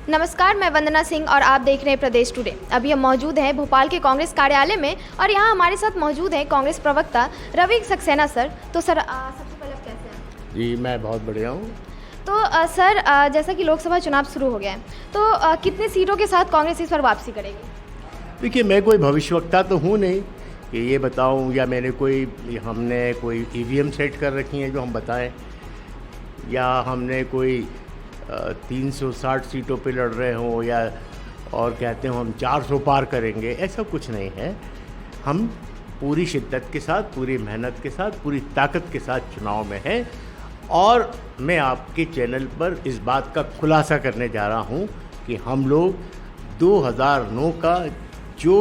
नमस्कार, मैं वंदना सिंह और आप देख रहे हैं प्रदेश टुडे। अभी हम मौजूद हैं भोपाल के कांग्रेस कार्यालय में और यहाँ हमारे साथ मौजूद हैं कांग्रेस प्रवक्ता रवि सक्सेना सर। तो सर सबसे पहले आप कैसे हैं? जी मैं बहुत बढ़िया हूँ। तो सर जैसा कि लोकसभा चुनाव शुरू हो गया है तो कितनी सीटों के साथ कांग्रेस इस पर वापसी करेगी? देखिए, मैं कोई भविष्यवक्ता तो हूँ नहीं कि ये बताऊँ, या हमने कोई ईवीएम सेट कर रखी है जो हम बताएं, या हमने कोई 360 सीटों पे लड़ रहे हों, या और कहते हो हम 400 पार करेंगे। ऐसा कुछ नहीं है। हम पूरी शिद्दत के साथ, पूरी मेहनत के साथ, पूरी ताकत के साथ चुनाव में हैं। और मैं आपके चैनल पर इस बात का खुलासा करने जा रहा हूं कि हम लोग 2009 का जो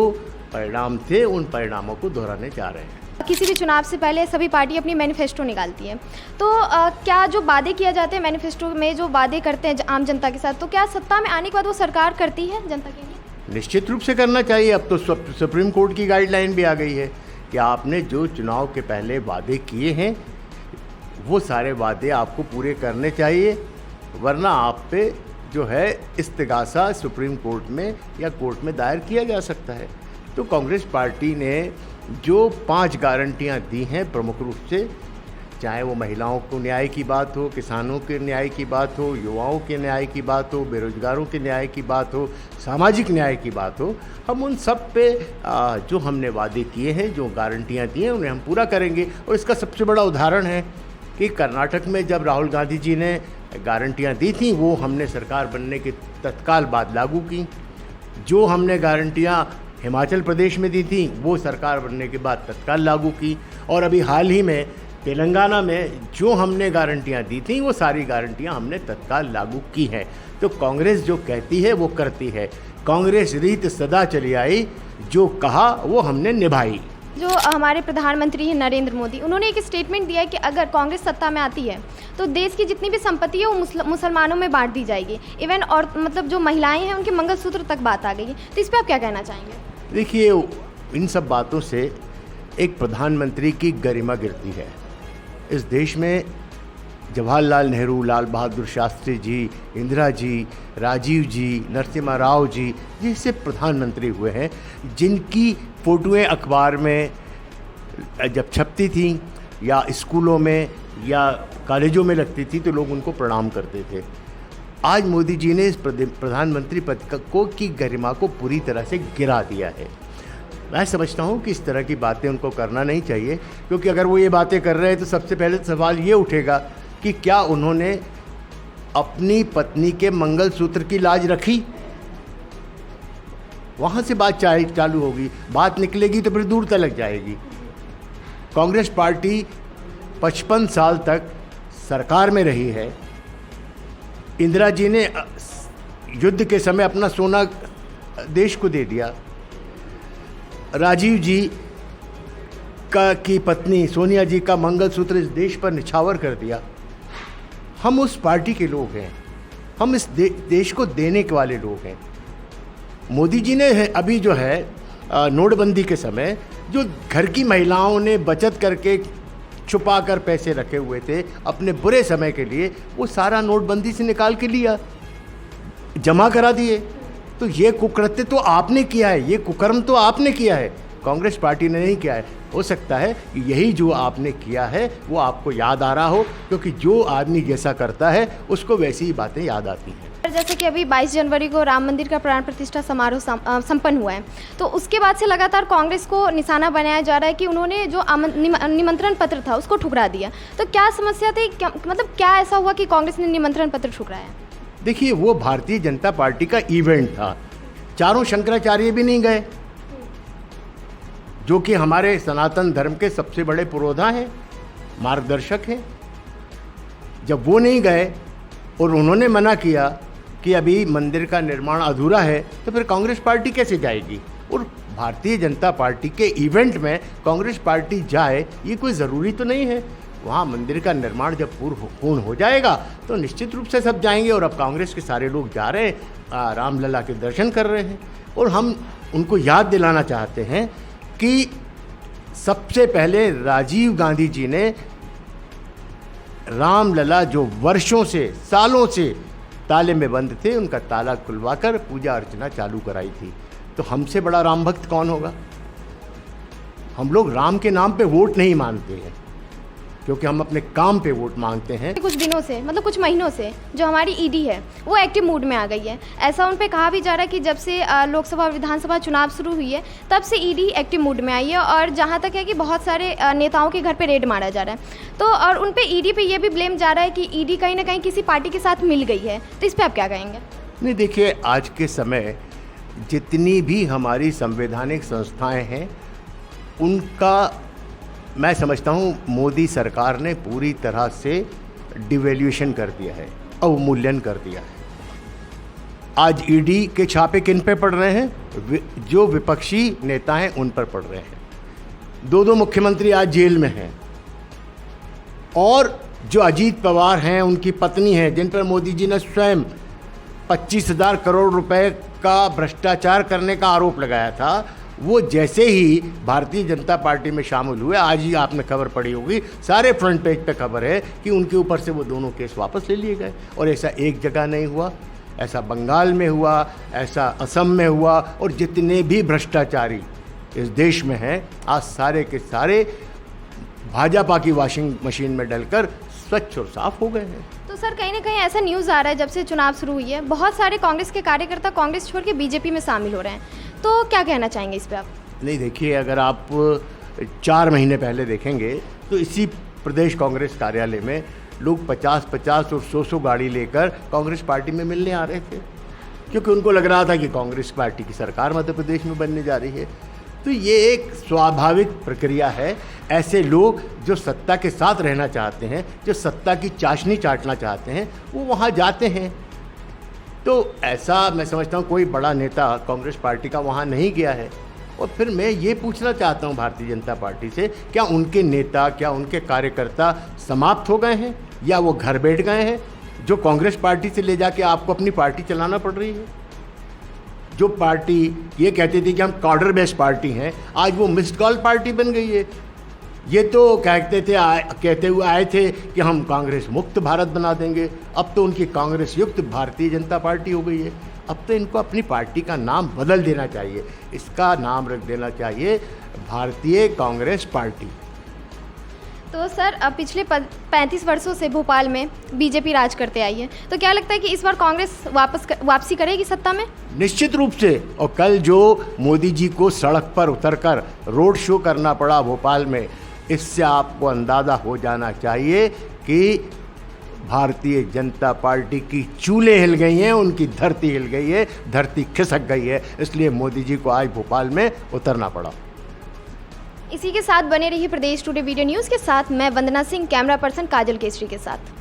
परिणाम थे उन परिणामों को दोहराने जा रहे हैं। किसी भी चुनाव से पहले सभी पार्टी अपनी मैनिफेस्टो निकालती है, तो क्या जो वादे किए जाते हैं मैनिफेस्टो में, जो वादे करते हैं आम जनता के साथ, तो क्या सत्ता में आने के बाद वो सरकार करती है जनता के लिए? निश्चित रूप से करना चाहिए। अब तो सुप्रीम कोर्ट की गाइडलाइन भी आ गई है कि आपने जो चुनाव के पहले वादे किए हैं वो सारे वादे आपको पूरे करने चाहिए, वरना आप पे जो है इस्तिगासा सुप्रीम कोर्ट में या कोर्ट में दायर किया जा सकता है। तो कांग्रेस पार्टी ने जो 5 गारंटियां दी हैं प्रमुख रूप से, चाहे वो महिलाओं को न्याय की बात हो, किसानों के न्याय की बात हो, युवाओं के न्याय की बात हो, बेरोजगारों के न्याय की बात हो, सामाजिक न्याय की बात हो, हम उन सब पे जो हमने वादे किए हैं, जो गारंटियां दी हैं, उन्हें हम पूरा करेंगे। और इसका सबसे बड़ा उदाहरण है कि कर्नाटक में जब राहुल गांधी जी ने गारंटियां दी थी वो हमने सरकार बनने के तत्काल बाद लागू की। जो हमने गारंटियां हिमाचल प्रदेश में दी थी वो सरकार बनने के बाद तत्काल लागू की। और अभी हाल ही में तेलंगाना में जो हमने गारंटियां दी थी वो सारी गारंटियां हमने तत्काल लागू की हैं। तो कांग्रेस जो कहती है वो करती है। कांग्रेस रीत सदा चली आई, जो कहा वो हमने निभाई। जो हमारे प्रधानमंत्री हैं नरेंद्र मोदी, उन्होंने एक स्टेटमेंट दिया है कि अगर कांग्रेस सत्ता में आती है तो देश की जितनी भी संपत्ति है वो मुसलमानों में बांट दी जाएगी। इवन और मतलब जो महिलाएं हैं उनके मंगलसूत्र तक बात आ गई है। तो इस पर आप क्या कहना चाहेंगे? देखिए, इन सब बातों से एक प्रधानमंत्री की गरिमा गिरती है। इस देश में जवाहरलाल नेहरू, लाल बहादुर शास्त्री जी, इंदिरा जी, राजीव जी, नरसिम्हा राव जी जैसे प्रधानमंत्री हुए हैं, जिनकी फ़ोटोएं अखबार में जब छपती थी या स्कूलों में या कॉलेजों में लगती थी तो लोग उनको प्रणाम करते थे। आज मोदी जी ने इस प्रधानमंत्री पद की गरिमा को पूरी तरह से गिरा दिया है। मैं समझता हूँ कि इस तरह की बातें उनको करना नहीं चाहिए, क्योंकि अगर वो ये बातें कर रहे हैं तो सबसे पहले सवाल ये उठेगा कि क्या उन्होंने अपनी पत्नी के मंगलसूत्र की लाज रखी? वहाँ से बात चालू होगी, बात निकलेगी तो फिर दूर तक जाएगी। कांग्रेस पार्टी 55 साल तक सरकार में रही है। इंदिरा जी ने युद्ध के समय अपना सोना देश को दे दिया। राजीव जी की पत्नी सोनिया जी का मंगलसूत्र इस देश पर निछावर कर दिया। हम उस पार्टी के लोग हैं, हम इस देश को देने के वाले लोग हैं। मोदी जी ने अभी जो है नोटबंदी के समय जो घर की महिलाओं ने बचत करके छुपा कर पैसे रखे हुए थे अपने बुरे समय के लिए, वो सारा नोटबंदी से निकाल के लिया, जमा करा दिए। तो ये कुकृत्य तो आपने किया है, ये कुकर्म तो आपने किया है, कांग्रेस पार्टी ने नहीं किया है। हो सकता है कि यही जो आपने किया है वो आपको याद आ रहा हो, क्योंकि जो आदमी जैसा करता है उसको वैसी ही बातें याद आती हैं। जैसे कि अभी 22 जनवरी को राम मंदिर का प्राण प्रतिष्ठा समारोह संपन्न हुआ है, तो उसके बाद से लगातार कांग्रेस को निशाना बनाया जा रहा है कि उन्होंने जो निमंत्रण पत्र था उसको ठुकरा दिया। तो क्या समस्या थी? मतलब क्या ऐसा हुआ कि कांग्रेस ने निमंत्रण पत्र ठुकराया? देखिए, वो भारतीय जनता पार्टी का इवेंट था। चारों शंकराचार्य भी नहीं गए, जो कि हमारे सनातन धर्म के सबसे बड़े पुरोधा हैं, मार्गदर्शक हैं। जब वो नहीं गए और उन्होंने मना किया कि अभी मंदिर का निर्माण अधूरा है, तो फिर कांग्रेस पार्टी कैसे जाएगी? और भारतीय जनता पार्टी के इवेंट में कांग्रेस पार्टी जाए ये कोई ज़रूरी तो नहीं है। वहाँ मंदिर का निर्माण जब पूर्ण हो जाएगा तो निश्चित रूप से सब जाएंगे। और अब कांग्रेस के सारे लोग जा रहे हैं, रामलला के दर्शन कर रहे हैं। और हम उनको याद दिलाना चाहते हैं कि सबसे पहले राजीव गांधी जी ने रामलला, जो वर्षों से, सालों से ताले में बंद थे, उनका ताला खुलवाकर पूजा अर्चना चालू कराई थी। तो हमसे बड़ा राम भक्त कौन होगा? हम लोग राम के नाम पे वोट नहीं मांगते हैं, क्योंकि हम अपने काम पे वोट मांगते हैं। कुछ दिनों से, मतलब कुछ महीनों से जो हमारी ईडी है वो एक्टिव मूड में आ गई है। ऐसा उन पे कहा भी जा रहा है कि जब से लोकसभा और विधानसभा चुनाव शुरू हुई है तब से ईडी एक्टिव मूड में आई है, और जहाँ तक है कि बहुत सारे नेताओं के घर पे रेड मारा जा रहा है। तो और उन पे ईडी पे ये भी ब्लेम जा रहा है कि ईडी कहीं ना कहीं किसी पार्टी के साथ मिल गई है। तो इस पर आप क्या कहेंगे? नहीं, देखिए, आज के समय जितनी भी हमारी संवैधानिक संस्थाएं हैं उनका मैं समझता हूँ मोदी सरकार ने पूरी तरह से डिवैल्यूएशन कर दिया है, अवमूल्यन कर दिया है। आज ईडी के छापे किन पे पड़ रहे हैं? जो विपक्षी नेता हैं उन पर पड़ रहे हैं। दो मुख्यमंत्री आज जेल में हैं, और जो अजीत पवार हैं उनकी पत्नी हैं, जिन पर मोदी जी ने स्वयं 25,000 करोड़ रुपए का भ्रष्टाचार करने का आरोप लगाया था, वो जैसे ही भारतीय जनता पार्टी में शामिल हुए, आज ही आपने खबर पढ़ी होगी, सारे फ्रंट पेज पे खबर है कि उनके ऊपर से वो दोनों केस वापस ले लिए गए। और ऐसा एक जगह नहीं हुआ, ऐसा बंगाल में हुआ, ऐसा असम में हुआ, और जितने भी भ्रष्टाचारी इस देश में हैं आज सारे के सारे भाजपा की वॉशिंग मशीन में डलकर स्वच्छ और साफ हो गए हैं। तो सर, कहीं ना कहीं ऐसा न्यूज़ आ रहा है जब से चुनाव शुरू हुई है बहुत सारे कांग्रेस के कार्यकर्ता कांग्रेस छोड़ के बीजेपी में शामिल हो रहे हैं। तो क्या कहना चाहेंगे इस पे आप? नहीं, देखिए, अगर आप 4 महीने पहले देखेंगे तो इसी प्रदेश कांग्रेस कार्यालय में लोग 50-50 और 100 गाड़ी लेकर कांग्रेस पार्टी में मिलने आ रहे थे, क्योंकि उनको लग रहा था कि कांग्रेस पार्टी की सरकार मध्य प्रदेश में बनने जा रही है। तो ये एक स्वाभाविक प्रक्रिया है। ऐसे लोग जो सत्ता के साथ रहना चाहते हैं, जो सत्ता की चाशनी चाटना चाहते हैं, वो वहाँ जाते हैं। तो ऐसा मैं समझता हूँ कोई बड़ा नेता कांग्रेस पार्टी का वहाँ नहीं गया है। और फिर मैं ये पूछना चाहता हूँ भारतीय जनता पार्टी से, क्या उनके नेता, क्या उनके कार्यकर्ता समाप्त हो गए हैं, या वो घर बैठ गए हैं, जो कांग्रेस पार्टी से ले जाके आपको अपनी पार्टी चलाना पड़ रही है? जो पार्टी ये कहती थी कि हम कॉर्डर बेस्ड पार्टी हैं, आज वो मिस्ड कॉल पार्टी बन गई है। ये तो कहते हुए आए थे कि हम कांग्रेस मुक्त भारत बना देंगे, अब तो उनकी कांग्रेस युक्त भारतीय जनता पार्टी हो गई है। अब तो इनको अपनी पार्टी का नाम बदल देना चाहिए, इसका नाम रख देना चाहिए भारतीय कांग्रेस पार्टी। तो सर, अब पिछले 35 वर्षों से भोपाल में बीजेपी राज करते आई है, तो क्या लगता है कि इस बार कांग्रेस वापसी करेगी सत्ता में? निश्चित रूप से। और कल जो मोदी जी को सड़क पर उतरकर रोड शो करना पड़ा भोपाल में, इससे आपको अंदाज़ा हो जाना चाहिए कि भारतीय जनता पार्टी की चूल्हे हिल गई हैं, उनकी धरती हिल गई है, धरती खिसक गई है। इसलिए मोदी जी को आज भोपाल में उतरना पड़ा। इसी के साथ बने रहिए प्रदेश टुडे वीडियो न्यूज़ के साथ। मैं वंदना सिंह, कैमरा पर्सन काजल केसरी के साथ।